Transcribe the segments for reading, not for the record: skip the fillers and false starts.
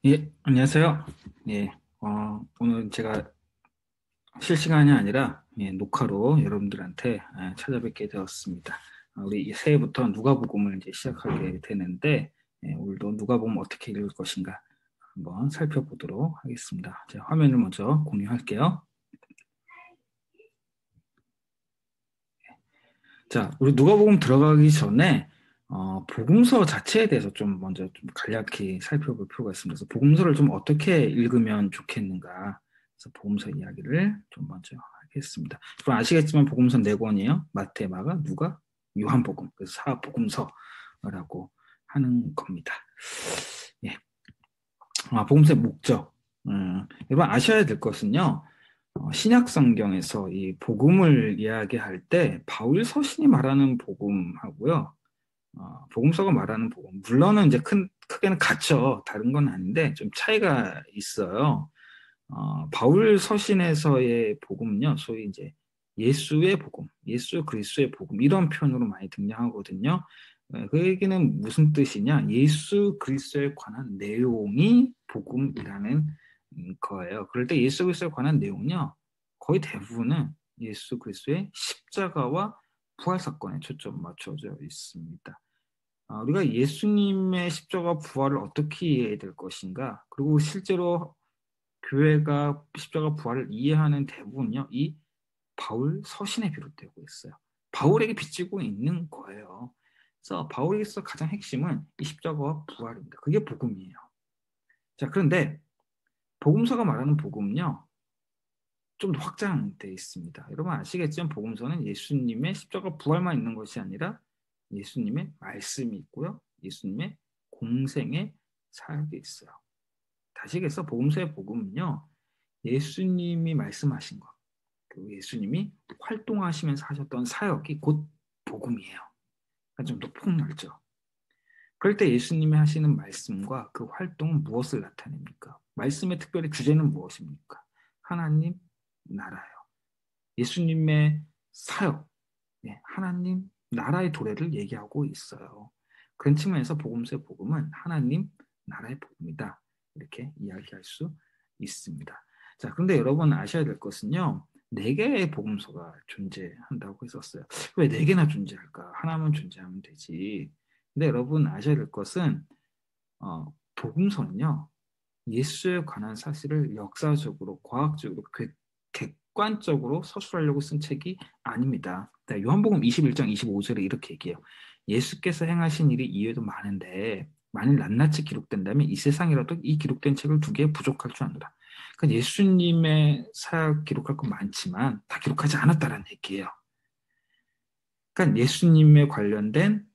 예, 안녕하세요. 예, 오늘 제가 실시간이 아니라 녹화로 여러분들한테 찾아뵙게 되었습니다. 우리 새해부터 누가복음을 이제 시작하게 되는데 오늘도 누가복음 어떻게 읽을 것인가 한번 살펴보도록 하겠습니다. 제 화면을 먼저 공유할게요. 자, 우리 누가복음 들어가기 전에 복음서 자체에 대해서 좀 먼저 좀 간략히 살펴볼 필요가 있습니다. 그래서 복음서를 좀 어떻게 읽으면 좋겠는가. 그래서 복음서 이야기를 좀 먼저 하겠습니다. 그럼 아시겠지만 복음서 네 권이에요. 마태, 마가, 누가, 요한복음. 그래서 사복음서라고 하는 겁니다. 예. 복음서의 목적. 여러분 아셔야 될 것은요. 신약 성경에서 이 복음을 이야기할 때 바울 서신이 말하는 복음하고요. 복음서가 말하는 복음. 물론은 이제 크게는 같죠. 다른 건 아닌데 좀 차이가 있어요. 바울 서신에서의 복음은요. 소위 이제 예수의 복음, 예수 그리스도의 복음 이런 표현으로 많이 등장하거든요. 그 얘기는 무슨 뜻이냐? 예수 그리스도에 관한 내용이 복음이라는 거예요. 그럴 때 예수 그리스도에 관한 내용은요. 거의 대부분은 예수 그리스도의 십자가와 부활 사건에 초점 맞춰져 있습니다. 우리가 예수님의 십자가 부활을 어떻게 이해해야 될 것인가? 그리고 실제로 교회가 십자가 부활을 이해하는 대부분요, 이 바울 서신에 비롯되고 있어요. 바울에게 빚지고 있는 거예요. 그래서 바울에게서 가장 핵심은 이 십자가와 부활입니다. 그게 복음이에요. 자, 그런데 복음서가 말하는 복음은요, 좀 더 확장되어 있습니다. 여러분 아시겠지만 복음서는 예수님의 십자가 부활만 있는 것이 아니라 예수님의 말씀이 있고요. 예수님의 공생의 사역이 있어요. 다시 얘기해서 복음서의 복음은요. 예수님이 말씀하신 것, 그리고 예수님이 활동하시면서 하셨던 사역이 곧 복음이에요. 그러니까 좀 더 폭넓죠. 그럴 때 예수님이 하시는 말씀과 그 활동은 무엇을 나타냅니까? 말씀의 특별히 주제는 무엇입니까? 하나님 나라요. 예수님의 사역, 하나님 나라의 도래를 얘기하고 있어요. 그런 측면에서 복음서의 복음은 하나님 나라의 복음이다. 이렇게 이야기할 수 있습니다. 자, 그런데 여러분 아셔야 될 것은요. 네 개의 복음서가 존재한다고 했었어요. 왜 네 개나 존재할까? 하나만 존재하면 되지. 근데 여러분 아셔야 될 것은 복음서는요. 예수에 관한 사실을 역사적으로, 과학적으로, 객관적으로 서술하려고 쓴 책이 아닙니다. 요한복음 21장 25절에 이렇게 얘기해요. 예수께서 행하신 일이 이외에도 많은데 만일 낱낱이 기록된다면 이 세상이라도 이 기록된 책을 두 개 부족할 줄 아노라. 그러니까 예수님의 사역 기록할 건 많지만 다 기록하지 않았다라는 얘기예요. 그러니까 예수님에 관련된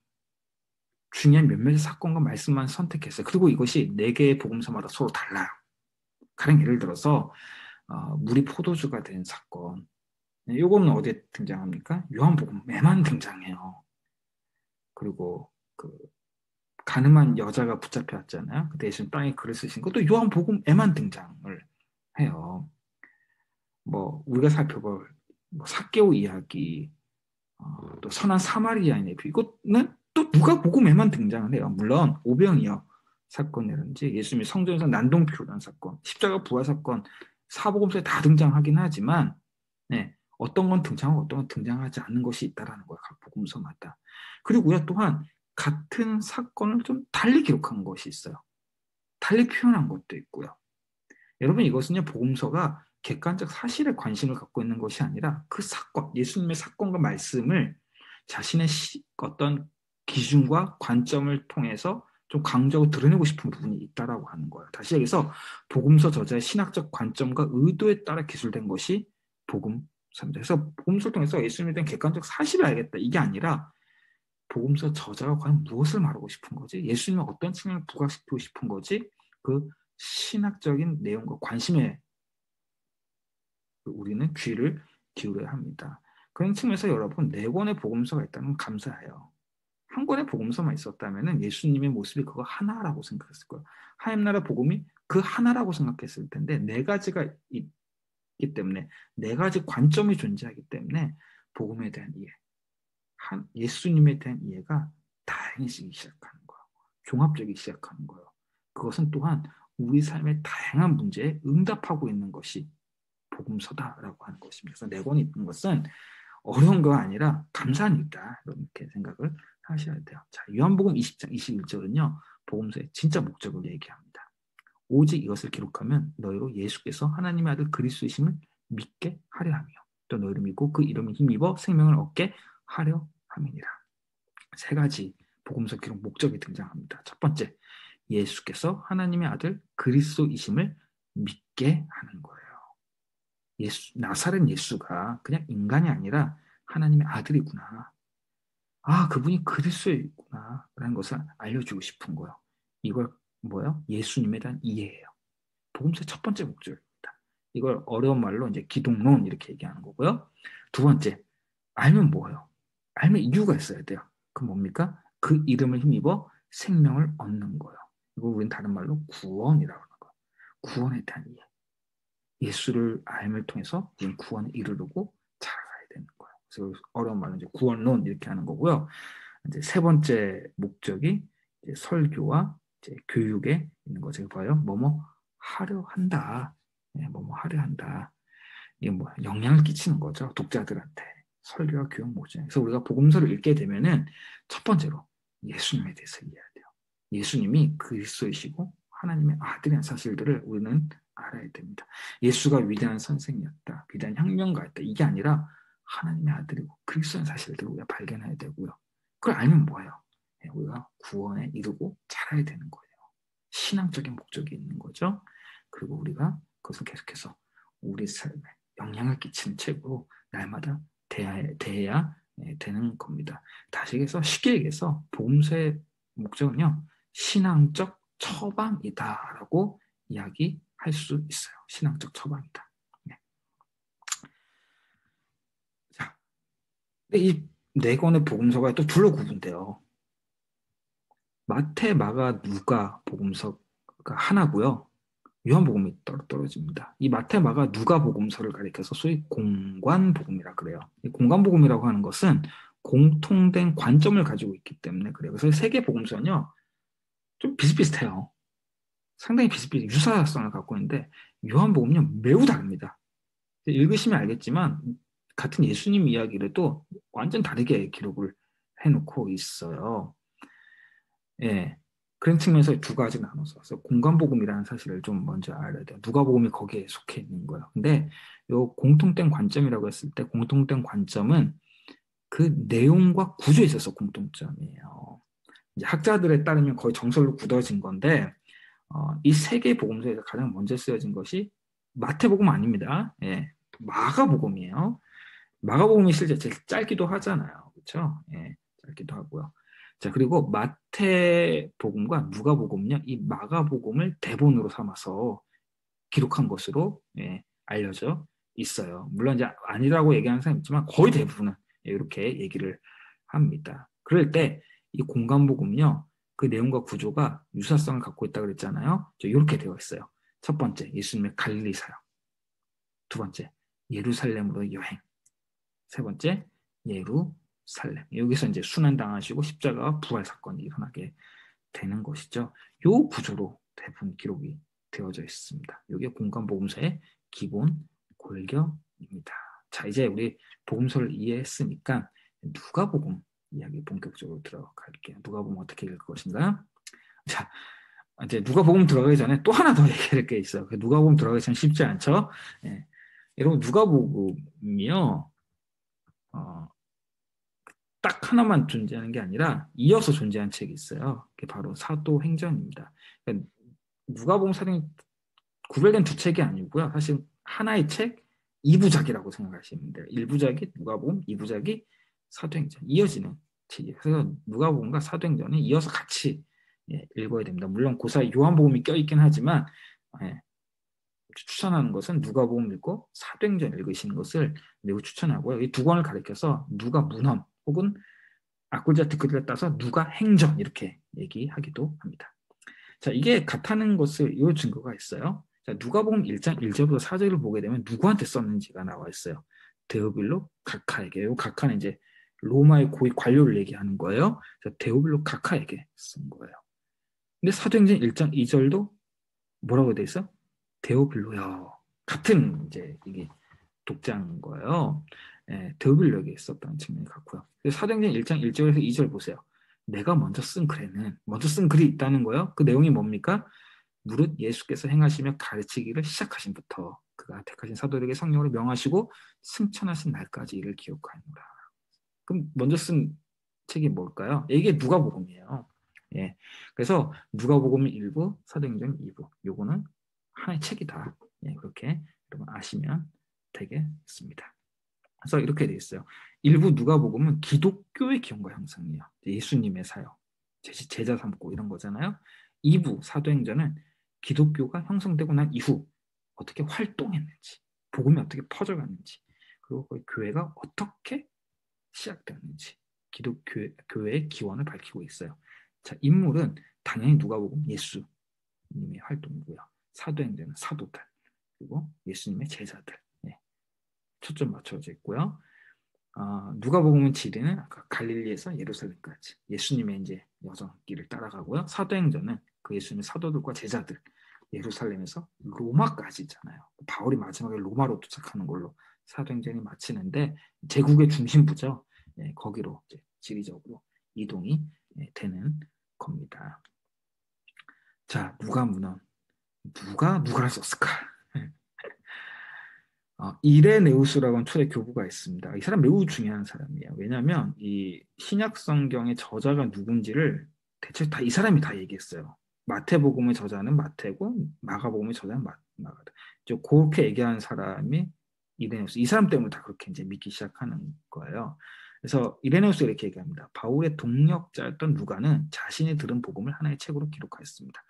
중요한 몇몇 사건과 말씀만 선택했어요. 그리고 이것이 네 개의 복음서마다 서로 달라요. 가령 예를 들어서 물이 포도주가 된 사건. 이거는 어디에 등장합니까? 요한복음에만 등장해요. 그리고 그 가늠한 여자가 붙잡혔잖아요. 그 대신 땅에 글을 쓰신 것도 요한복음에만 등장을 해요. 뭐 우리가 살펴볼 뭐 삭개오 이야기, 또 선한 사마리아인의 비 이거는 또 누가복음에만 등장을 해요. 물론 오병이어 사건이라든지 예수님이 성전에서 난동 피우는 사건, 십자가 부활 사건, 사복음서에 다 등장하긴 하지만 어떤 건 등장하고 어떤 건 등장하지 않는 것이 있다라는 거예요. 각 복음서마다. 그리고요 또한 같은 사건을 좀 달리 기록한 것이 있어요. 달리 표현한 것도 있고요. 여러분 이것은요 복음서가 객관적 사실에 관심을 갖고 있는 것이 아니라 그 사건, 예수님의 사건과 말씀을 자신의 어떤 기준과 관점을 통해서 좀 강조하고 드러내고 싶은 부분이 있다라고 하는 거예요. 다시 얘기해서 복음서 저자의 신학적 관점과 의도에 따라 기술된 것이 복음서입니다. 그래서 복음서를 통해서 예수님에 대한 객관적 사실을 알겠다. 이게 아니라 복음서 저자가 과연 무엇을 말하고 싶은 거지? 예수님은 어떤 측면을 부각시키고 싶은 거지? 그 신학적인 내용과 관심에 우리는 귀를 기울여야 합니다. 그런 측면에서 여러분 네 권의 복음서가 있다는 건 감사해요. 한 권의 복음서만 있었다면 예수님의 모습이 그거 하나라고 생각했을 거예요. 하나님 나라 복음이 그 하나라고 생각했을 텐데 네 가지가 있기 때문에 네 가지 관점이 존재하기 때문에 복음에 대한 이해, 예수님에 대한 이해가 다양해지기 시작하는 거예요. 종합적이기 시작하는 거예요. 그것은 또한 우리 삶의 다양한 문제에 응답하고 있는 것이 복음서다라고 하는 것입니다. 그래서 네 권이 있는 것은 어려운 거 아니라 감사한 일이다. 이렇게 생각을 하셔야 돼요. 자, 요한복음 20장 21절은요. 복음서의 진짜 목적을 얘기합니다. 오직 이것을 기록하면 너희로 예수께서 하나님의 아들 그리스도이심을 믿게 하려 하며 또 너희를 믿고 그 이름을 힘입어 생명을 얻게 하려 함이니라. 세 가지 복음서 기록 목적이 등장합니다. 첫 번째, 예수께서 하나님의 아들 그리스도이심을 믿게 하는 거예요. 나사렛 예수가 그냥 인간이 아니라 하나님의 아들이구나. 아, 그분이 그리스도이구나 라는 것을 알려주고 싶은 거예요. 이걸 뭐예요? 예수님에 대한 이해예요. 복음서의 첫 번째 목적입니다. 이걸 어려운 말로 이제 기독론 이렇게 얘기하는 거고요. 두 번째, 알면 뭐예요? 알면 이유가 있어야 돼요. 그 뭡니까? 그 이름을 힘입어 생명을 얻는 거예요. 이거 우리는 다른 말로 구원이라고 하는 거예요. 구원에 대한 이해. 예수를 알을 통해서 우리는 구원에 이르르고 자라가야 되는 거예요. 그래서 어려운 말로 이제 구원론 이렇게 하는 거고요. 이제 세 번째 목적이 이제 설교와 이제 교육에 있는 거. 제가 봐요. 뭐뭐 하려 한다. 네, 뭐뭐 하려 한다. 이게 뭐 영향을 끼치는 거죠. 독자들한테. 설교와 교육 목적. 그래서 우리가 복음서를 읽게 되면은 첫 번째로 예수님에 대해서 이해해야 돼요. 예수님이 그리스도이시고 하나님의 아들이라는 사실들을 우리는 알아야 됩니다. 예수가 위대한 선생이었다. 위대한 혁명가였다. 이게 아니라 하나님의 아들이고 그리스도라는 사실들을 우리가 발견해야 되고요. 그걸 알면 뭐예요? 우리가 구원에 이르고 자라야 되는 거예요. 신앙적인 목적이 있는 거죠. 그리고 우리가 그것을 계속해서 우리 삶에 영향을 끼치는 책으로 날마다 대해야 되는 겁니다. 다시 얘기해서 쉽게 얘기해서 복음서의 목적은요. 신앙적 처방이다라고 이야기할 수 있어요. 신앙적 처방이다. 네. 자, 이 네 권의 복음서가 또 둘로 구분돼요. 마태, 마가, 누가 복음서가 하나고요. 요한복음이 떨어집니다. 이 마태, 마가, 누가 복음서를 가리켜서 소위 공관복음이라 그래요. 이 공관복음이라고 하는 것은 공통된 관점을 가지고 있기 때문에 그래요. 그래서 세 개 복음서는요. 좀 비슷비슷해요. 상당히 유사성을 갖고 있는데 요한복음은요. 매우 다릅니다. 읽으시면 알겠지만 같은 예수님 이야기라도 완전 다르게 기록을 해놓고 있어요. 예. 그런 측면에서 두 가지 나눠서 그래서 공간복음이라는 사실을 좀 먼저 알아야 돼요. 누가복음이 거기에 속해 있는 거예요. 근데 요 공통된 관점이라고 했을 때 공통된 관점은 그 내용과 구조에 있어서 공통점이에요. 이제 학자들에 따르면 거의 정설로 굳어진 건데 이 세 개의 복음서에서 가장 먼저 쓰여진 것이 마태복음 아닙니다. 예. 마가복음이에요. 마가복음이 실제 제일 짧기도 하잖아요. 그렇죠? 예. 짧기도 하고요. 자, 그리고 마태복음과 누가복음은요, 이 마가복음을 대본으로 삼아서 기록한 것으로 알려져 있어요. 물론 이제 아니라고 얘기하는 사람이 있지만 거의 대부분은 이렇게 얘기를 합니다. 그럴 때 이 공간복음은요, 그 내용과 구조가 유사성을 갖고 있다고 그랬잖아요. 이렇게 되어 있어요. 첫 번째, 예수님의 갈릴리 사역. 두 번째, 예루살렘으로 여행. 세 번째, 예루살렘. 여기서 이제 순환당하시고 십자가와 부활 사건이 일어나게 되는 것이죠. 요 구조로 대부분 기록이 되어져 있습니다. 이게 공간복음서의 기본 골격입니다. 자, 이제 우리 복음서를 이해했으니까 누가복음 이야기 본격적으로 들어갈게요. 누가복음 어떻게 읽을 것인가? 자, 이제 누가복음 들어가기 전에 또 하나 더 얘기할 게 있어요. 누가복음 들어가기 전 쉽지 않죠? 예. 여러분 누가복음이요. 딱 하나만 존재하는 게 아니라 이어서 존재한 책이 있어요. 그게 바로 사도행전입니다. 그러니까 누가복음 사도행 구별된 두 책이 아니고요. 사실 하나의 책 2부작이라고 생각하시면 돼요. 1부작이 누가복음, 2부작이 사도행전. 이어지는 책이에요. 그래서 누가복음과 사도행전은 이어서 같이 읽어야 됩니다. 물론 그 사이 요한복음이 껴있긴 하지만 추천하는 것은 누가복음 읽고 사도행전 읽으시는 것을 매우 추천하고요. 이 두 권을 가리켜서 누가 문헌 혹은 아kul자 디크리를 따서 누가 행전 이렇게 얘기하기도 합니다. 자, 이게 같다는 것을 이 증거가 있어요. 자, 누가복음 1장 1절부터 4절을 보게 되면 누구한테 썼는지가 나와 있어요. 데오빌로 가카에게. 이 가카는 이제 로마의 고위 관료를 얘기하는 거예요. 자, 데오빌로 가카에게 쓴 거예요. 근데 사도행전 1장 2절도 뭐라고 돼 있어? 데오빌로요. 같은 이제 이게 독자인 거예요. 예, 데오빌로에게 있었던 측면이 같고요. 사도행전 1장 1절에서 2절 보세요. 내가 먼저 쓴 글이 있다는 거예요. 그 내용이 뭡니까? 무릇 예수께서 행하시며 가르치기를 시작하신부터 그가 택하신 사도들에게 성령으로 명하시고 승천하신 날까지 이를 기억하노라. 그럼 먼저 쓴 책이 뭘까요? 이게 누가복음이에요. 예. 그래서 누가복음 1부, 사도행전 2부. 요거는 하나의 책이다. 예, 그렇게 여러분 아시면 되겠습니다. 그래서 이렇게 돼 있어요. 일부 누가복음은 기독교의 기원과 형성이에요. 예수님의 사역, 제자 삼고 이런 거잖아요. 2부 사도행전은 기독교가 형성되고 난 이후 어떻게 활동했는지, 복음이 어떻게 퍼져갔는지, 그리고 그 교회가 어떻게 시작되었는지 기독교의 기원을 밝히고 있어요. 자, 인물은 당연히 누가복음 예수님의 활동이고요. 사도행전은 사도들, 그리고 예수님의 제자들. 네, 초점 맞춰져 있고요. 누가복음은 지리는 아까 갈릴리에서 예루살렘까지 예수님의 이제 여정길을 따라가고요. 사도행전은 그 예수님의 사도들과 제자들 예루살렘에서 로마까지 있잖아요. 바울이 마지막에 로마로 도착하는 걸로 사도행전이 마치는데 제국의 중심부죠. 예, 거기로 이제 지리적으로 이동이 되는 겁니다. 자, 누가를 썼을까? 이레네우스라고 하는 초대 교부가 있습니다. 이 사람 매우 중요한 사람이에요. 왜냐하면 이 신약 성경의 저자가 누군지를 대체 다 이 사람이 다 얘기했어요. 마태복음의 저자는 마태고 마가복음의 저자는 마가다. 그렇게 얘기하는 사람이 이레네우스. 이 사람 때문에 다 그렇게 이제 믿기 시작하는 거예요. 그래서 이레네우스가 이렇게 얘기합니다. 바울의 동역자였던 누가는 자신이 들은 복음을 하나의 책으로 기록하였습니다.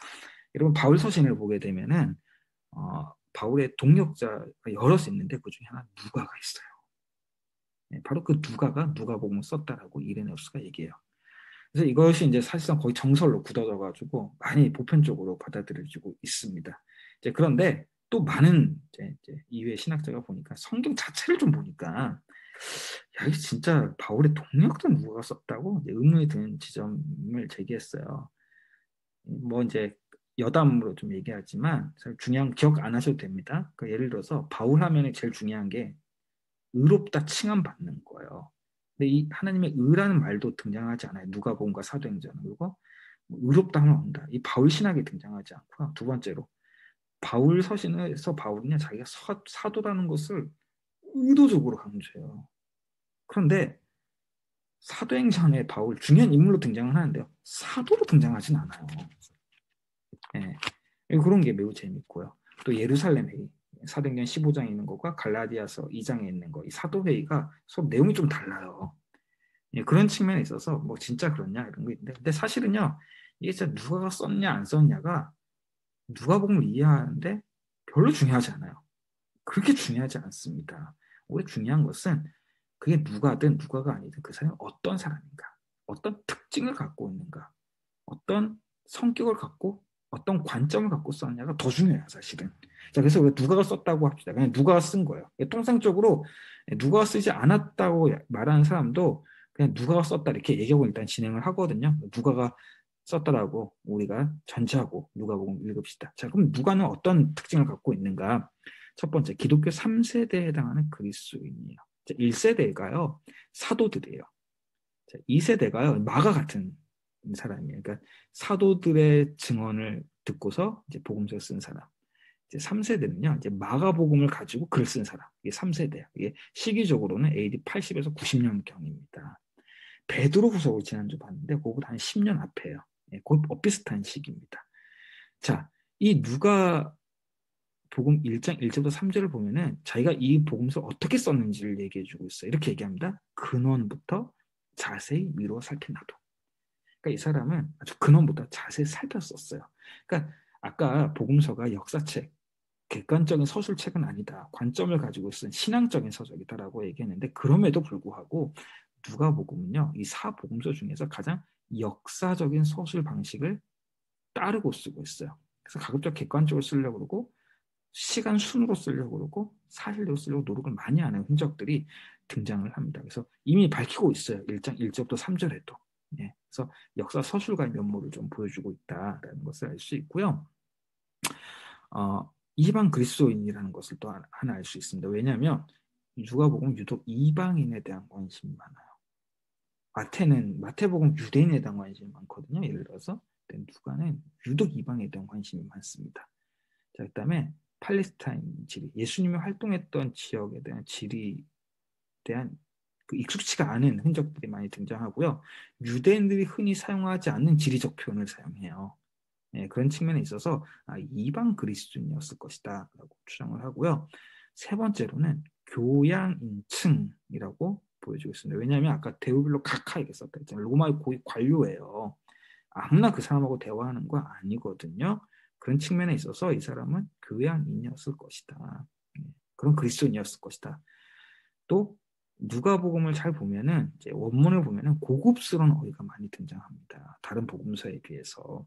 여러분 바울 서신을 보게 되면은 바울의 동역자가 여럿 있는데 그 중에 하나 누가가 있어요. 네, 바로 그 누가가 누가복음을 썼다라고 이레네우스가 얘기해요. 그래서 이것이 이제 사실상 거의 정설로 굳어져가지고 많이 보편적으로 받아들여지고 있습니다. 이제 그런데 또 많은 이제 이외의 신학자가 보니까 성경 자체를 좀 보니까 야, 이게 진짜 바울의 동역자 누가가 썼다고 의문이 드는 지점을 제기했어요. 뭐 이제 여담으로 좀 얘기하지만 중요한 기억 안 하셔도 됩니다. 그러니까 예를 들어서 바울 하면에 제일 중요한 게 의롭다 칭함받는 거예요. 근데 이 하나님의 의라는 말도 등장하지 않아요. 누가복음과 사도행전. 그리고 의롭다 하면 온다. 이 바울 신학이 등장하지 않고요. 두 번째로 바울 서신에서 바울은 자기가 사도라는 것을 의도적으로 강조해요. 그런데 사도행전에 바울 중요한 인물로 등장을 하는데요. 사도로 등장하진 않아요. 예. 그런 게 매우 재밌고요. 또 예루살렘 회의, 사도행전 15장에 있는 것과 갈라디아서 2장에 있는 것, 이 사도회의가 서로 내용이 좀 달라요. 예, 그런 측면에 있어서 뭐 진짜 그렇냐 이런 거 있는데, 근데 사실은요, 이게 진짜 누가가 썼냐 안 썼냐가 누가복음을 이해하는데 별로 중요하지 않아요. 그렇게 중요하지 않습니다. 오히려 중요한 것은 그게 누가든 누가가 아니든 그 사람이 어떤 사람인가, 어떤 특징을 갖고 있는가, 어떤 성격을 갖고 어떤 관점을 갖고 썼냐가 더 중요해요, 사실은. 자, 그래서 왜 누가가 썼다고 합시다. 그냥 누가가 쓴 거예요. 통상적으로 누가가 쓰지 않았다고 말하는 사람도 그냥 누가가 썼다 이렇게 얘기하고 일단 진행을 하거든요. 누가가 썼다라고 우리가 전제하고 누가복음 읽읍시다. 자, 그럼 누가는 어떤 특징을 갖고 있는가? 첫 번째, 기독교 3세대에 해당하는 그리스도인이에요. 1세대가요, 사도들이에요. 2세대가요, 마가 같은 사람이에요. 그러니까 사도들의 증언을 듣고서 이제 복음서를 쓴 사람. 이제 3세대는요, 이제 마가복음을 가지고 글을 쓴 사람. 이게 3세대야. 이게 시기적으로는 AD 80에서 90년경입니다. 베드로후서를 지난주 봤는데 그거보다 한 10년 앞에요. 예, 거의 비슷한 시기입니다. 자, 이 누가 복음 1장 1절부터 3절을 보면은 자기가 이 복음서 어떻게 썼는지를 얘기해 주고 있어요. 이렇게 얘기합니다. 근원부터 자세히 미루어 살펴놔도. 그러니까 이 사람은 아주 근원부터 자세히 살폈었어요. 그러니까 아까 복음서가 역사책, 객관적인 서술책은 아니다. 관점을 가지고 쓴 신앙적인 서적이다라고 얘기했는데 그럼에도 불구하고 누가복음은요, 이 사복음서 중에서 가장 역사적인 서술 방식을 따르고 쓰고 있어요. 그래서 가급적 객관적으로 쓰려고 그러고 시간 순으로 쓰려고 그러고 사실대로 쓰려고 노력을 많이 하는 흔적들이 등장을 합니다. 그래서 이미 밝히고 있어요. 1장 1절부터 3절에도. 예, 그래서 역사 서술가의 면모를 좀 보여주고 있다라는 것을 알 수 있고요. 이방 그리스도인이라는 것을 또 하나 알 수 있습니다. 왜냐하면 누가복음 유독 이방인에 대한 관심이 많아요. 마태복음 유대인에 대한 관심이 많거든요. 예를 들어서 누가는 유독 이방에 대한 관심이 많습니다. 자, 그다음에 팔레스타인 지리, 예수님이 활동했던 지역에 대한 지리에 대한 그 익숙치가 않은 흔적들이 많이 등장하고요. 유대인들이 흔히 사용하지 않는 지리적 표현을 사용해요. 예, 그런 측면에 있어서 이방 그리스도인이었을 것이다 라고 추정을 하고요. 세 번째로는 교양인층이라고 보여주고 있습니다. 왜냐하면 아까 데오빌로 각하에게 썼다 했잖아요. 로마의 고위 관료예요. 아무나 그 사람하고 대화하는 거 아니거든요. 그런 측면에 있어서 이 사람은 교양인이었을 것이다. 그런 그리스도인이었을 것이다. 또 누가복음을 잘 보면은 이제 원문을 보면은 고급스러운 어휘가 많이 등장합니다. 다른 복음서에 비해서.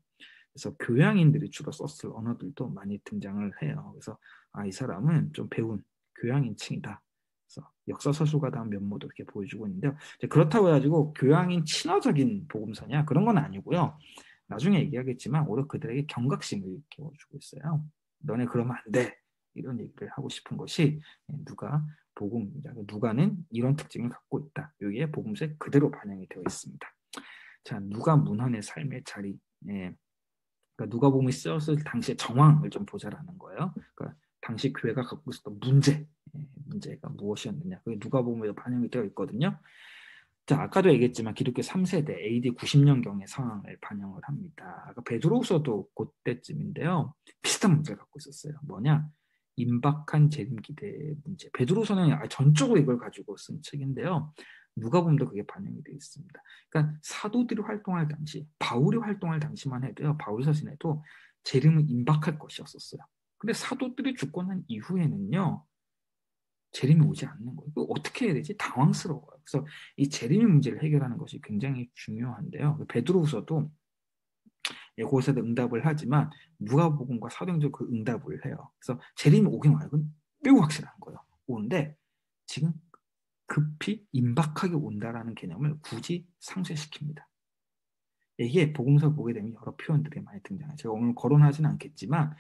그래서 교양인들이 주로 썼을 언어들도 많이 등장을 해요. 그래서 이 사람은 좀 배운 교양인층이다. 그래서 역사 서술가다운 면모도 이렇게 보여주고 있는데요. 그렇다고 해가지고 교양인 친화적인 복음서냐 그런 건 아니고요. 나중에 얘기하겠지만 오히려 그들에게 경각심을 일깨워주고 있어요. 너네 그러면 안 돼. 이런 얘기를 하고 싶은 것이 누가는 이런 특징을 갖고 있다. 여기에 복음서에 그대로 반영이 되어 있습니다. 자, 누가 문헌의 삶의 자리. 그러니까 누가복음이 쓰였을 당시의 정황을 좀 보자라는 거예요. 그러니까 당시 교회가 갖고 있었던 문제가 무엇이었느냐. 그게 누가복음에 반영이 되어 있거든요. 자, 아까도 얘기했지만 기독교 3세대 AD 90년경의 상황을 반영을 합니다. 아까 베드로후서도 그때쯤인데요. 비슷한 문제를 갖고 있었어요. 뭐냐? 임박한 재림 기대 문제. 베드로후서는 전적으로 이걸 가지고 쓴 책인데요. 누가복음도 그게 반영이 되어 있습니다. 그러니까 사도들이 활동할 당시, 바울이 활동할 당시만 해도요. 바울 서신에도 재림은 임박할 것이었었어요. 근데 사도들이 죽고 난 이후에는요. 재림이 오지 않는 거예요. 이거 어떻게 해야 되지? 당황스러워요. 그래서 이 재림의 문제를 해결하는 것이 굉장히 중요한데요. 베드로후서도 그것에 대한 응답을 하지만 누가복음과 사도행전 그 응답을 해요. 그래서 재림이 오긴 와요. 그건 매우 확실한 거예요. 오는데 지금 급히 임박하게 온다라는 개념을 굳이 상쇄시킵니다. 이게 복음서 보게 되면 여러 표현들이 많이 등장해요. 제가 오늘 거론하지는 않겠지만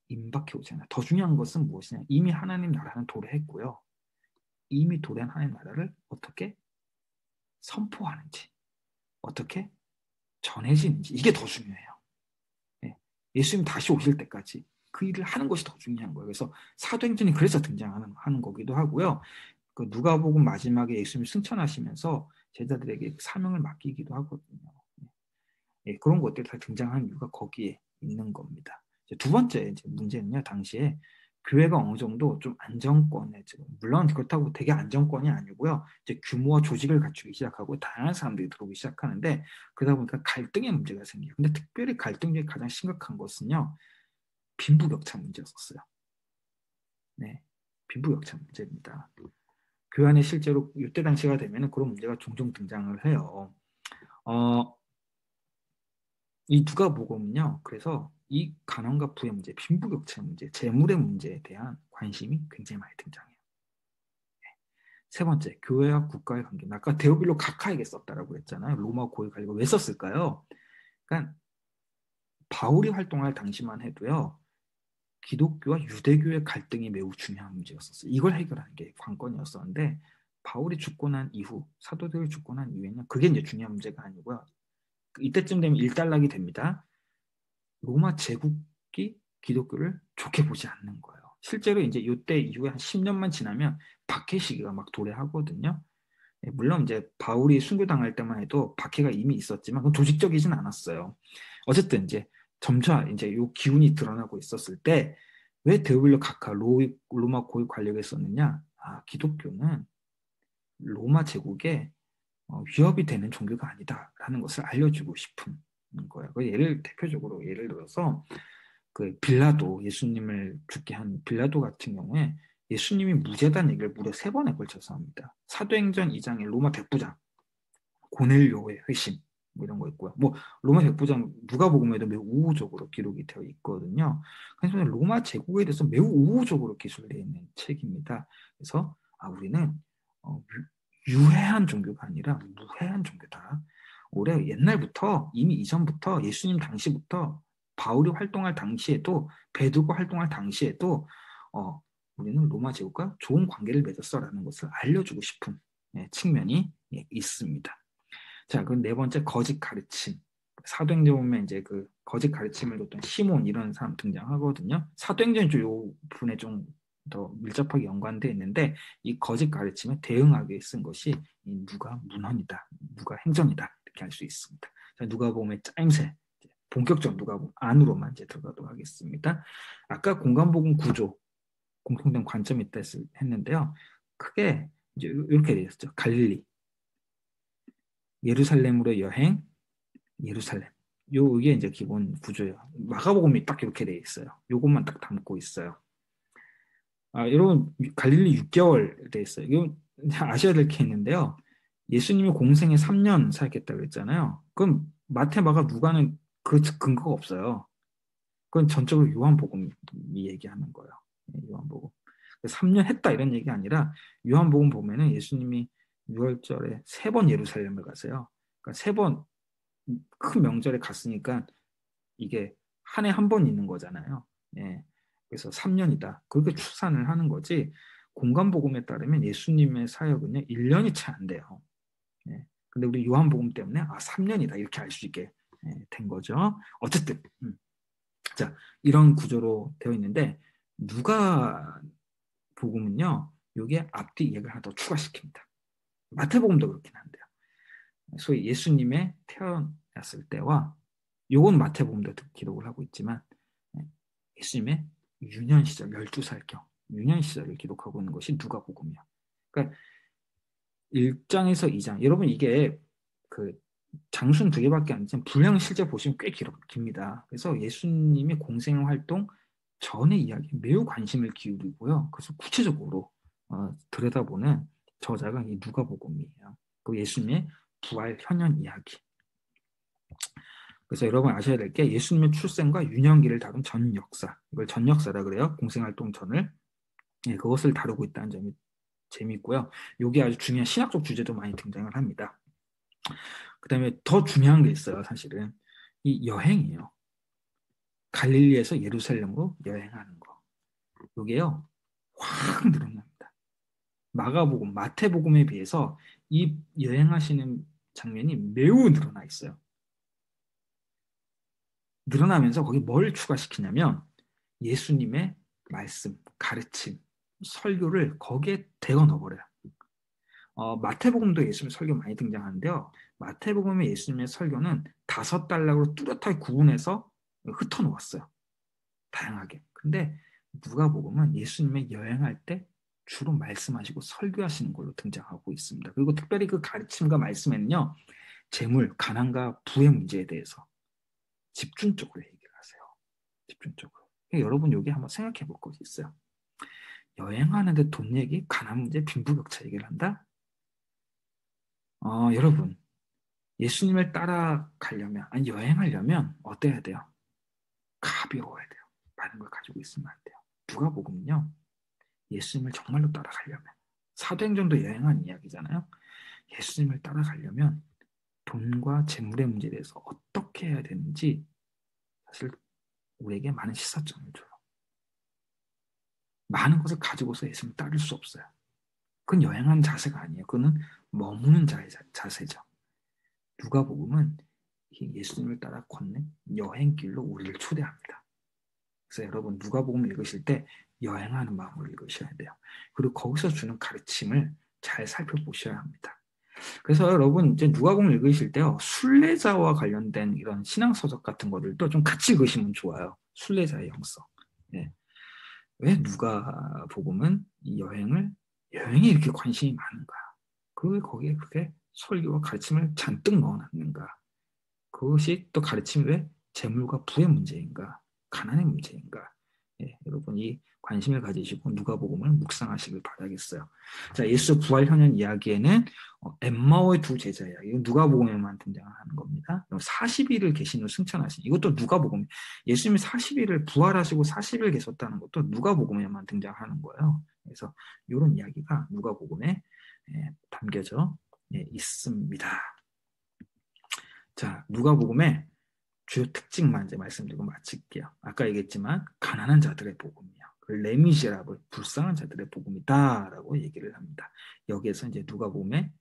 임박해 오지 않아요. 더 중요한 것은 무엇이냐? 이미 하나님 나라는 도래했고요. 이미 도래한 하나님 나라를 어떻게 선포하는지, 어떻게 전해지는지 이게 더 중요해요. 예수님 다시 오실 때까지 그 일을 하는 것이 더 중요한 거예요. 그래서 사도행전이 그래서 등장하는 거기도 하고요. 그 누가복음 마지막에 예수님이 승천하시면서 제자들에게 사명을 맡기기도 하거든요. 그런 것들이 다 등장하는 이유가 거기에 있는 겁니다. 두 번째 문제는요. 당시에 교회가 어느 정도 좀 안정권에 물론 그렇다고 되게 안정권이 아니고요. 이제 규모와 조직을 갖추기 시작하고 다양한 사람들이 들어오기 시작하는데 그러다 보니까 갈등의 문제가 생겨요. 근데 특별히 갈등 중에 가장 심각한 것은요. 빈부격차 문제였었어요. 네, 빈부격차 문제입니다. 교회 안에 실제로 이때 당시가 되면 그런 문제가 종종 등장을 해요. 이 누가복음은요. 그래서 이 가난과 부의 문제, 빈부격차 문제, 재물의 문제에 대한 관심이 굉장히 많이 등장해요. 세 번째, 교회와 국가의 관계. 아까 데오빌로 각하에게 썼다라고 했잖아요. 로마 고위 관료가 왜 썼을까요? 그러니까 바울이 활동할 당시만 해도요. 기독교와 유대교의 갈등이 매우 중요한 문제였었어요. 이걸 해결하는 게 관건이었었는데 바울이 죽고 난 이후, 사도들이 죽고 난 이후에는 그게 이제 중요한 문제가 아니고요. 이때쯤 되면 일단락이 됩니다. 로마 제국이 기독교를 좋게 보지 않는 거예요. 실제로 이제 이때 이후에 한 10년만 지나면 박해 시기가 막 도래하거든요. 물론 이제 바울이 순교당할 때만 해도 박해가 이미 있었지만 그건 조직적이진 않았어요. 어쨌든 이제 점차 이제 요 기운이 드러나고 있었을 때 왜 데오빌로 각하 로마 고위 관력에 썼느냐? 기독교는 로마 제국에 위협이 되는 종교가 아니다라는 것을 알려주고 싶은 거예요. 대표적으로 예를 들어서 그 빌라도 예수님을 죽게 한 빌라도 같은 경우에 예수님이 무죄다는 얘기를 무려 3번에 걸쳐서 합니다. 사도행전 2장의 로마 백부장 고넬료의 회심 뭐 이런 거 있고요. 뭐 로마 백부장 누가복음에도 매우 우호적으로 기록이 되어 있거든요. 그래서 로마 제국에 대해서 매우 우호적으로 기술되어 있는 책입니다. 그래서 우리는 유해한 종교가 아니라 무해한 종교다. 올해 옛날부터 이미 이전부터 예수님 당시부터 바울이 활동할 당시에도, 베드로가 활동할 당시에도 우리는 로마 제국과 좋은 관계를 맺었어라는 것을 알려주고 싶은 측면이 있습니다. 자, 그 네 번째 거짓 가르침. 사도행전 보면 이제 그 거짓 가르침을 줬던 시몬 이런 사람 등장하거든요. 사도행전이 요 부분에 좀 더 밀접하게 연관되어 있는데 이 거짓 가르침에 대응하기 위해 쓴 것이 이 누가 문헌이다, 누가 행전이다 이렇게 할 수 있습니다. 자, 누가복음의 짜임새, 본격적 누가복음 안으로만 이제 들어가도록 하겠습니다. 아까 공간복음 구조, 공통된 관점이 있다 했는데요. 크게 이제 이렇게 되어 있었죠. 갈릴리, 예루살렘으로 여행, 예루살렘. 요게 이제 기본 구조예요. 마가복음이 딱 이렇게 돼 있어요. 요것만 딱 담고 있어요. 여러분 갈릴리 6개월 돼 있어요. 이거 아셔야 될 게 있는데요. 예수님이 공생에 3년 살겠다고 했잖아요. 그럼 마태, 마가, 누가는 그 근거가 없어요. 그건 전적으로 요한복음이 얘기하는 거예요. 요한복음. 3년 했다 이런 얘기 아니라 요한복음 보면은 예수님이 6월절에 3번 예루살렘을 가세요. 그러니까 3번 큰 명절에 갔으니까 이게 한 해 한 번 있는 거잖아요. 예. 그래서 3년이다. 그렇게 추산을 하는 거지. 공간복음에 따르면 예수님의 사역은요 1년이 채 안 돼요. 예. 근데 우리 요한복음 때문에 3년이다 이렇게 알 수 있게 된 거죠. 어쨌든 자, 이런 구조로 되어 있는데 누가 복음은요 요게 앞뒤 얘기를 하나 더 추가시킵니다. 마태복음도 그렇긴 한데요. 소위 예수님의 태어났을 때와 요건 마태복음도 기록을 하고 있지만 예수님의 유년 시절 12살경 유년 시절을 기록하고 있는 것이 누가복음이야. 그러니까 1장에서 2장 여러분 이게 그 장순 2개밖에 안 되지만 분량 실제 보시면 꽤 깁니다. 그래서 예수님의 공생 활동 전의 이야기 매우 관심을 기울이고요. 그래서 구체적으로 들여다보는 저자가 이 누가복음이에요. 그 예수님의 부활 현현 이야기. 그래서 여러분 아셔야 될 게 예수님의 출생과 유년기를 다룬 전 역사, 이걸 전 역사라 그래요. 공생활동 전을. 그것을 다루고 있다는 점이 재미있고요. 이게 아주 중요한 신학적 주제도 많이 등장을 합니다. 그 다음에 더 중요한 게 있어요. 사실은 이 여행이에요. 갈릴리에서 예루살렘으로 여행하는 거. 이게요 확 늘어납니다. 마가복음, 마태복음에 비해서 이 여행하시는 장면이 매우 늘어나 있어요. 늘어나면서 거기 뭘 추가시키냐면 예수님의 말씀, 가르침, 설교를 거기에 대거 넣어버려요. 마태복음도 예수님 설교 많이 등장하는데요. 마태복음의 예수님의 설교는 5단락으로 뚜렷하게 구분해서 흩어놓았어요. 다양하게. 근데 누가복음은 예수님의 여행할 때 주로 말씀하시고 설교하시는 걸로 등장하고 있습니다. 그리고 특별히 그 가르침과 말씀에는요. 재물, 가난과 부의 문제에 대해서 집중적으로 얘기를 하세요. 집중적으로. 여러분 여기 한번 생각해 볼 것이 있어요. 여행하는데 돈 얘기, 가난 문제, 빈부격차 얘기를 한다? 여러분 예수님을 따라가려면 아니 여행하려면 어때야 돼요? 가벼워야 돼요. 많은 걸 가지고 있으면 안 돼요. 누가복음은요. 예수님을 정말로 따라가려면 사도행전도 여행한 이야기잖아요. 예수님을 따라가려면 돈과 재물의 문제에 대해서 어떻게 해야 되는지 사실 우리에게 많은 시사점을 줘요. 많은 것을 가지고서 예수님을 따를 수 없어요. 그건 여행하는 자세가 아니에요. 그거는 머무는 자세죠. 누가복음은 예수님을 따라 걷는 여행길로 우리를 초대합니다. 그래서 여러분 누가복음 읽으실 때 여행하는 마음으로 읽으셔야 돼요. 그리고 거기서 주는 가르침을 잘 살펴보셔야 합니다. 그래서 여러분 이제 누가복음 읽으실 때요 순례자와 관련된 이런 신앙서적 같은 것들도 좀 같이 읽으시면 좋아요. 순례자의 영성. 예. 왜 누가복음은 이 여행에 이렇게 관심이 많은가? 그 거기에 그렇게 설교와 가르침을 잔뜩 넣어놨는가? 그것이 또 가르침이 왜 재물과 부의 문제인가? 가난의 문제인가? 여러분 이 관심을 가지시고 누가복음을 묵상하시길 바라겠어요. 자, 예수 부활 현현 이야기에는 엠마오의 두 제자 이야기, 이건 누가복음에만 등장하는 겁니다. 40일을 계신 후 승천하신 이것도 누가복음. 예수님이 40일을 부활하시고 40일 계셨다는 것도 누가복음에만 등장하는 거예요. 그래서 이런 이야기가 누가복음에 담겨져 있습니다. 자, 누가복음에 주요 특징만 이제 말씀드리고 마칠게요. 아까 얘기했지만 가난한 자들의 복음이요. 레미제라블 불쌍한 자들의 복음이다라고 얘기를 합니다. 여기에서 이제 누가복음의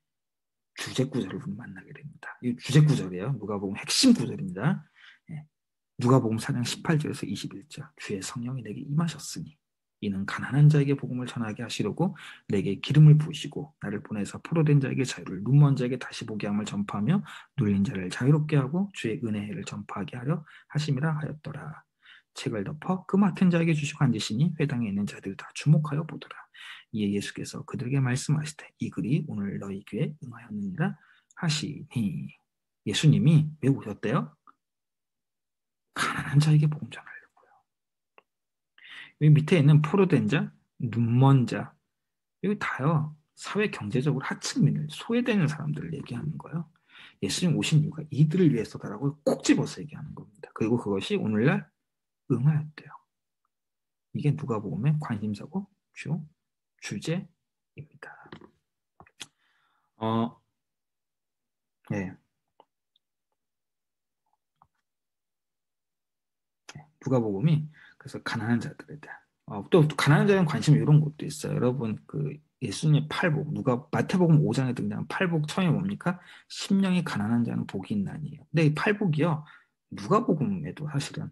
주제 구절을 만나게 됩니다. 이 주제 구절이에요. 누가복음 핵심 구절입니다. 예. 누가복음 4장 18절에서 21절 주의 성령이 내게 임하셨으니 이는 가난한 자에게 복음을 전하게 하시려고 내게 기름을 부으시고 나를 보내서 포로된 자에게 자유를 눈먼 자에게 다시 보게 함을 전파하며 눌린 자를 자유롭게 하고 주의 은혜를 전파하게 하려 하심이라 하였더라. 책을 덮어 그 맡은 자에게 주시고 앉으시니 회당에 있는 자들 다 주목하여 보더라. 이에 예수께서 그들에게 말씀하시되 이 글이 오늘 너희 귀에 응하였느니라 하시니 예수님이 왜 오셨대요? 가난한 자에게 복음 전하려고요. 여기 밑에 있는 포로된 자, 눈먼 자, 여기 다요. 사회 경제적으로 하층민을 소외되는 사람들을 얘기하는 거예요. 예수님 오신 이유가 이들을 위해서다라고 꼭 집어서 얘기하는 겁니다. 그리고 그것이 오늘날 응하였대요. 이게 누가복음의 관심사고 주 주제입니다. 네. 누가복음이 그래서 가난한 자들에 대한 또 가난한 자에 관심 이런 것도 있어요. 여러분 그 예수님의 팔복 누가 마태복음 5장에 등장한 팔복 처음에 뭡니까? 심령이 가난한 자는 복이 있나니요. 근데 이 팔복이요 누가복음에도 사실은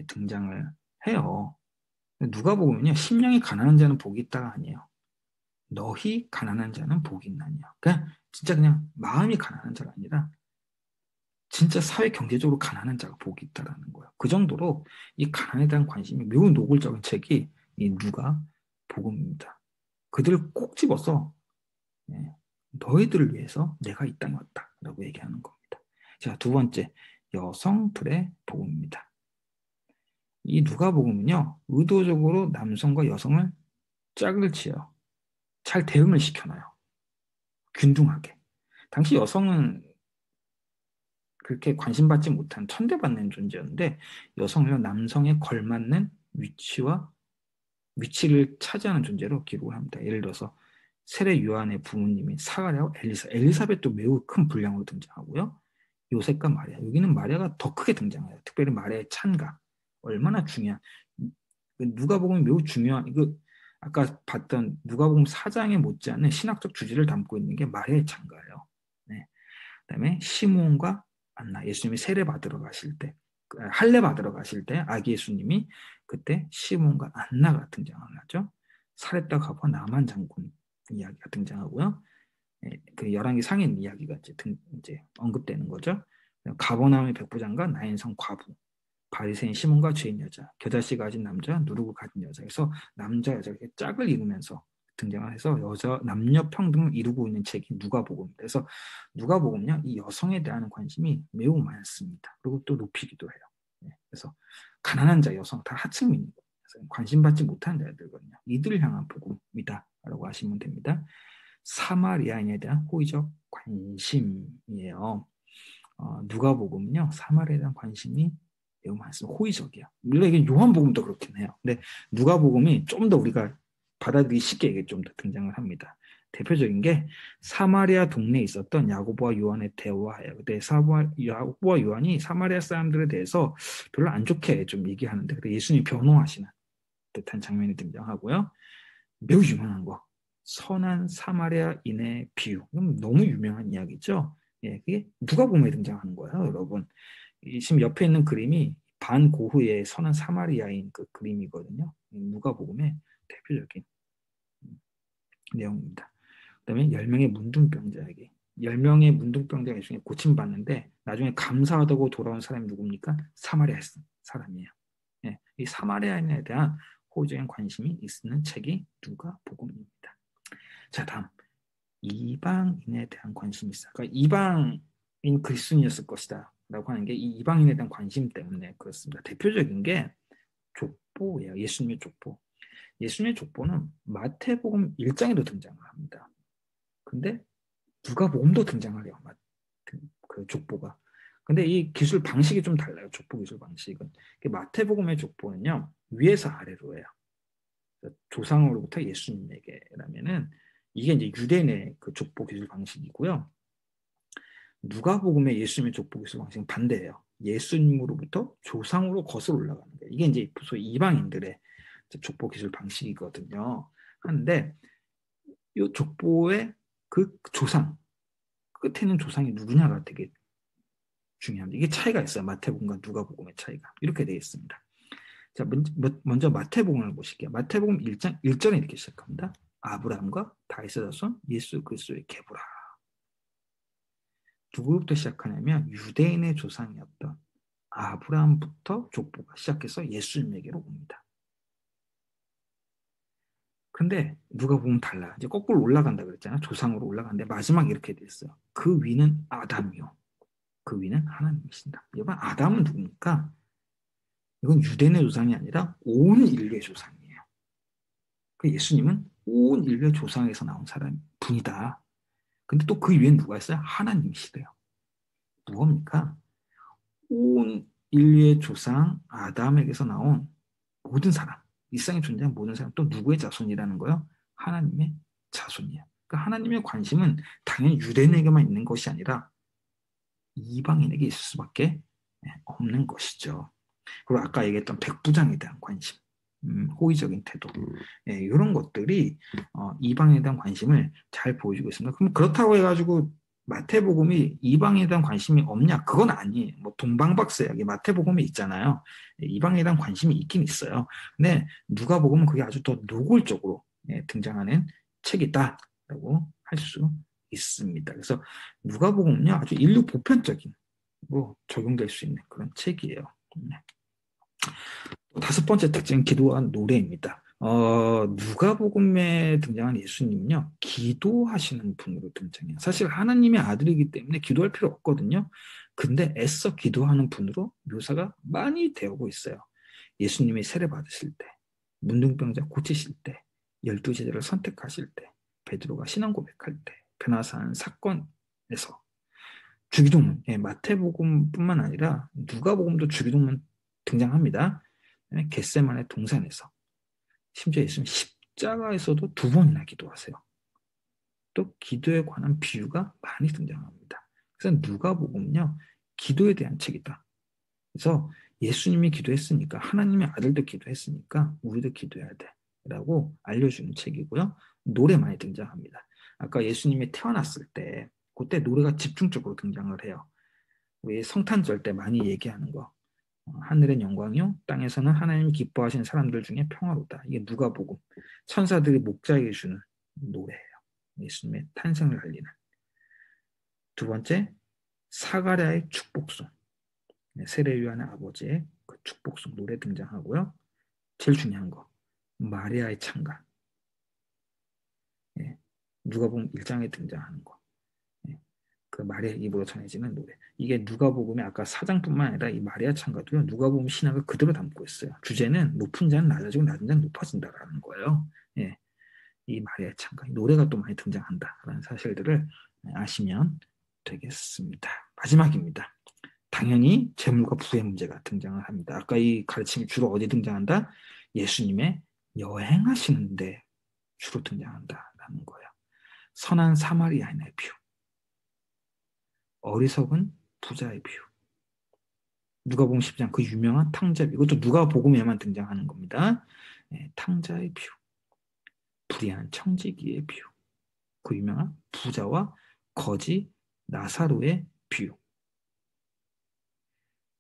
등장을 해요. 누가복음은요 심령이 가난한 자는 복이 있다가 아니에요. 너희 가난한 자는 복이 있나니요. 그러니까 진짜 그냥 마음이 가난한 자가 아니라 진짜 사회 경제적으로 가난한 자가 복이 있다라는 거예요. 그 정도로 이 가난에 대한 관심이 매우 노골적인 책이 이 누가 복음입니다. 그들을 꼭 집어서 너희들을 위해서 내가 이 땅에 왔다라고 얘기하는 겁니다. 자, 두 번째 여성들의 복음입니다. 이 누가 복음은요 의도적으로 남성과 여성을 짝을 지어 잘 대응을 시켜놔요. 균등하게. 당시 여성은 그렇게 관심받지 못한 천대받는 존재였는데 여성은 남성에 걸맞는 위치를 차지하는 존재로 기록을 합니다. 예를 들어서 세례 요한의 부모님이 사가랴와 엘리사벳도 매우 큰 분량으로 등장하고요. 요셉과 마리아, 여기는 마리아가 더 크게 등장해요. 특별히 마리아의 찬가, 얼마나 중요한, 누가복음이 매우 중요한, 아까 봤던 누가복음 4장에 못지않은 신학적 주제를 담고 있는 게 마리아의 찬가예요. 네. 그다음에 시므온과 안나, 예수님이 세례 받으러 가실 때, 할례 받으러 가실 때 아기 예수님이 그때 시므온과 안나가 등장을 하죠. 사렙다 가부와 나만 장군 이야기가 등장하고요. 그 열왕기 상인 이야기가 이제 언급되는 거죠. 가버나움의 백부장과 나인성 과부, 바리새인 시몬과 죄인 여자, 겨자씨 가진 남자, 누르고 가진 여자. 그래서 남자 여자 이렇게 짝을 이루면서 등장을 해서 여자 남녀 평등을 이루고 있는 책이 누가복음. 그래서 누가복음은요 이 여성에 대한 관심이 매우 많습니다. 그리고 또 높이기도 해요. 그래서 가난한 자 여성 다 하층민이고 관심받지 못한 자들거든요. 이들을 향한 복음이다라고 하시면 됩니다. 사마리아인에 대한 호의적 관심이에요. 누가복음은요 사마리아에 대한 관심이 매우 많습니다. 호의적이야. 물론 이게 요한복음도 그렇긴 해요. 근데 누가복음이 좀 더 우리가 받아들이기 쉽게 이게 좀 더 등장을 합니다. 대표적인 게 사마리아 동네에 있었던 야고보와 요한의 대화예요. 근데 야고보와 요한이 사마리아 사람들에 대해서 별로 안 좋게 좀 얘기하는데 그때 예수님이 변호하시는 듯한 장면이 등장하고요. 매우 유명한 거 선한 사마리아인의 비유. 너무 유명한 이야기죠. 그게 누가복음에 등장하는 거예요, 여러분. 지금 옆에 있는 그림이 반고흐의 선한 사마리아인 그 그림이거든요. 누가복음의 대표적인 내용입니다. 그다음에 10명의 문둥병자에게 10명의 문둥병자 중에 고침받는데 나중에 감사하다고 돌아온 사람이 누굽니까? 사마리아 사람이에요. 이 사마리아인에 대한 호적인 관심이 있는 책이 누가복음입니다. 자, 다음 이방인에 대한 관심이 있어요. 그러니까 이방인 그리스도인이었을 것이다 라고 하는 게 이 이방인에 대한 관심 때문에 그렇습니다. 대표적인 게 족보예요. 예수님의 족보. 예수님의 족보는 마태복음 1장에도 등장을 합니다. 근데 누가복음도 등장을 해요. 그 족보가. 근데 이 기술 방식이 좀 달라요. 족보 기술 방식은. 마태복음의 족보는요. 위에서 아래로 해요. 조상으로부터 예수님에게라면은 이게 이제 유대인의 그 족보 기술 방식이고요. 누가복음의 예수님의 족보 기술 방식은 반대예요. 예수님으로부터 조상으로 거슬러 올라가는 거예요. 이게 이제 소위 이방인들의 족보 기술 방식이거든요. 한데 이 족보의 그 조상, 끝에 있는 조상이 누구냐가 되게 중요합니다. 이게 차이가 있어요. 마태복음과 누가복음의 차이가. 이렇게 되어 있습니다. 자, 먼저 마태복음을 보실게요. 마태복음 1장 1절에 이렇게 시작합니다. 아브라함과 다윗의 자손 예수 그리스도의 계보라. 누구부터 시작하냐면 유대인의 조상이었던 아브라함부터 족보가 시작해서 예수님에게로 옵니다. 근데 누가 보면 달라. 이제 거꾸로 올라간다 그랬잖아. 조상으로 올라가는데 마지막에 이렇게 돼 있어요. 그 위는 아담이요. 그 위는 하나님이신다. 여러분 아담은 누굽니까? 이건 유대인의 조상이 아니라 온 인류의 조상이에요. 그 예수님은 온 인류의 조상에서 나온 사람 분이다. 근데 또 그 위엔 누가 있어요? 하나님이시래요. 무엇입니까? 온 인류의 조상 아담에게서 나온 모든 사람, 일상에 존재하는 모든 사람, 또 누구의 자손이라는 거요? 하나님의 자손이에요. 그러니까 하나님의 관심은 당연히 유대인에게만 있는 것이 아니라 이방인에게 있을 수밖에 없는 것이죠. 그리고 아까 얘기했던 백부장에 대한 관심, 호의적인 태도, 이런 것들이 이방에 대한 관심을 잘 보여주고 있습니다. 그럼 그렇다고 해가지고 마태복음이 이방에 대한 관심이 없냐? 그건 아니에요. 뭐 동방박사야기 마태복음에 있잖아요. 이방에 대한 관심이 있긴 있어요. 근데 누가복음은 그게 아주 더 노골적으로 등장하는 책이다라고 할 수 있습니다. 그래서 누가복음은요 아주 인류 보편적인 적용될 수 있는 그런 책이에요. 다섯 번째 특징은 기도와 노래입니다. 누가복음에 등장한 예수님은요, 기도하시는 분으로 등장해요. 사실 하나님의 아들이기 때문에 기도할 필요 없거든요. 근데 애써 기도하는 분으로 묘사가 많이 되고 있어요. 예수님이 세례 받으실 때, 문둥병자 고치실 때, 12제자를 선택하실 때, 베드로가 신앙 고백할 때, 변화산 사건에서 주기도문, 마태복음뿐만 아니라 누가복음도 주기도문 등장합니다. 겟세마네 동산에서 심지어 예수님 십자가에서도 2번이나 기도하세요. 또 기도에 관한 비유가 많이 등장합니다. 그래서 누가복음은요 기도에 대한 책이다. 그래서 예수님이 기도했으니까 하나님의 아들도 기도했으니까 우리도 기도해야 돼라고 알려주는 책이고요. 노래 많이 등장합니다. 아까 예수님이 태어났을 때 그때 노래가 집중적으로 등장을 해요. 우리 성탄절 때 많이 얘기하는 거. 하늘의 영광이요 땅에서는 하나님이 기뻐하시는 사람들 중에 평화로다. 이게 누가복음 천사들이 목자에게 주는 노래예요. 예수님의 탄생을 알리는. 두 번째 사가랴의 축복송. 세례 요한의 아버지의 그 축복송 노래 등장하고요. 제일 중요한 거 마리아의 찬가. 누가복음 1장에 등장하는 거. 그 마리아의 입으로 전해지는 노래. 이게 누가복음의 아까 4장뿐만 아니라 이 마리아 찬가도요. 누가복음 신학을 그대로 담고 있어요. 주제는 높은 자는 낮아지고 낮은 자는 높아진다라는 거예요. 이 마리아 찬가, 노래가 또 많이 등장한다라는 사실들을 아시면 되겠습니다. 마지막입니다. 당연히 재물과 부의 문제가 등장을 합니다. 아까 이 가르침이 주로 어디 등장한다? 예수님의 여행하시는데 주로 등장한다라는 거예요. 선한 사마리아인의 비유. 어리석은 부자의 비유. 누가복음 10장 그 유명한 탕자 비유. 이것도 누가복음에만 등장하는 겁니다. 탕자의 비유. 불의한 청지기의 비유. 그 유명한 부자와 거지 나사로의 비유.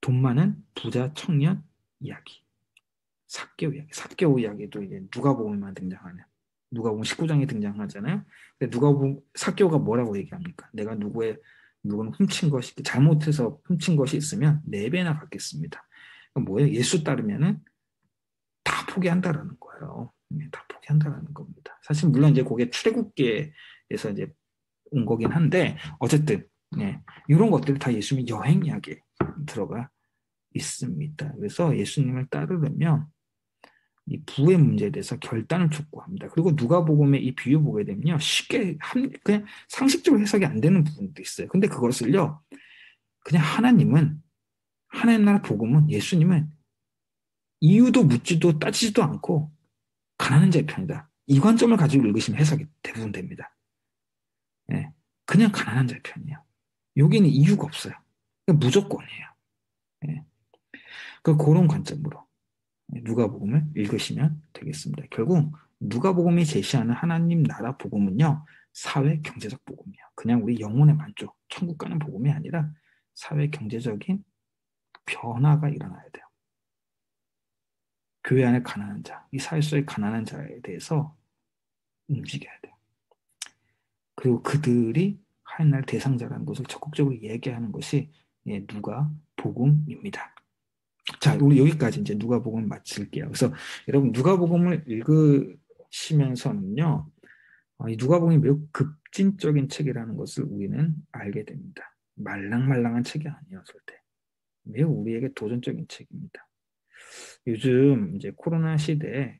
돈 많은 부자 청년 이야기. 삭개오 이야기. 삭개오 이야기도 이제 누가복음에만 등장하는. 누가복음 19장에 등장하잖아요. 근데 누가복음 삭개오가 뭐라고 얘기합니까? 내가 누구는 훔친 것이 잘못해서 훔친 것이 있으면 4배나 갚겠습니다. 뭐예요? 예수 따르면은 다 포기한다라는 거예요. 다 포기한다라는 겁니다. 사실 물론 이제 그게 출애굽기에서 이제 온 거긴 한데 어쨌든 이런 것들이 다 예수님의 여행 이야기에 들어가 있습니다. 그래서 예수님을 따르려면 이 부의 문제에 대해서 결단을 촉구합니다. 그리고 누가복음의 이 비유 보게 되면요. 쉽게 그냥 상식적으로 해석이 안 되는 부분도 있어요. 근데 그것을요. 그냥 하나님 나라 복음은 예수님은 이유도 묻지도 따지지도 않고 가난한 자의 편이다. 이 관점을 가지고 읽으시면 해석이 대부분 됩니다. 그냥 가난한 자의 편이에요. 여기는 이유가 없어요. 무조건이에요. 예. 그런 관점으로 누가복음을 읽으시면 되겠습니다. 결국 누가복음이 제시하는 하나님 나라 복음은요, 사회 경제적 복음이에요. 그냥 우리 영혼의 만족, 천국 가는 복음이 아니라 사회 경제적인 변화가 일어나야 돼요. 교회 안에 가난한 자, 이 사회 속의 가난한 자에 대해서 움직여야 돼요. 그리고 그들이 하나님 대상자라는 것을 적극적으로 얘기하는 것이 누가복음입니다. 자, 우리 여기까지 이제 누가복음을 마칠게요. 그래서 여러분 누가복음을 읽으시면서는요, 이 누가복음이 매우 급진적인 책이라는 것을 우리는 알게 됩니다. 말랑말랑한 책이 아니에요, 절대. 매우 우리에게 도전적인 책입니다. 요즘 이제 코로나 시대에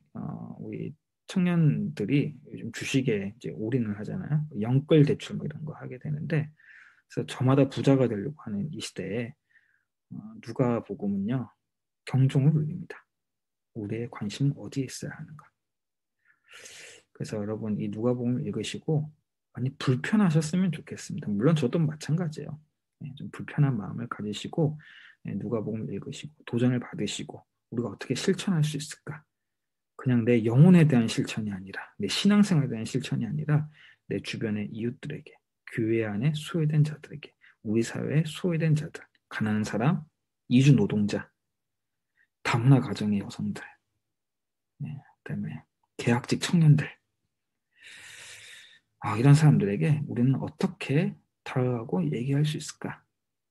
우리 청년들이 요즘 주식에 이제 올인을 하잖아요. 영끌 대출 뭐 이런 거 하게 되는데, 그래서 저마다 부자가 되려고 하는 이 시대에 누가복음은요 경종을 울립니다. 우리의 관심은 어디에 있어야 하는가. 그래서 여러분 이 누가복음을 읽으시고 많이 불편하셨으면 좋겠습니다. 물론 저도 마찬가지예요. 좀 불편한 마음을 가지시고 누가복음을 읽으시고 도전을 받으시고 우리가 어떻게 실천할 수 있을까? 그냥 내 영혼에 대한 실천이 아니라 내 신앙생활에 대한 실천이 아니라 내 주변의 이웃들에게 교회 안에 소외된 자들에게 우리 사회에 소외된 자들 가난한 사람, 이주 노동자, 다문화 가정의 여성들 그다음에 계약직 청년들 이런 사람들에게 우리는 어떻게 다가가고 얘기할 수 있을까?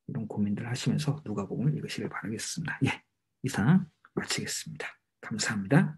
이런 고민들 하시면서 누가복음을 읽으시길 바라겠습니다. 예, 이상 마치겠습니다. 감사합니다.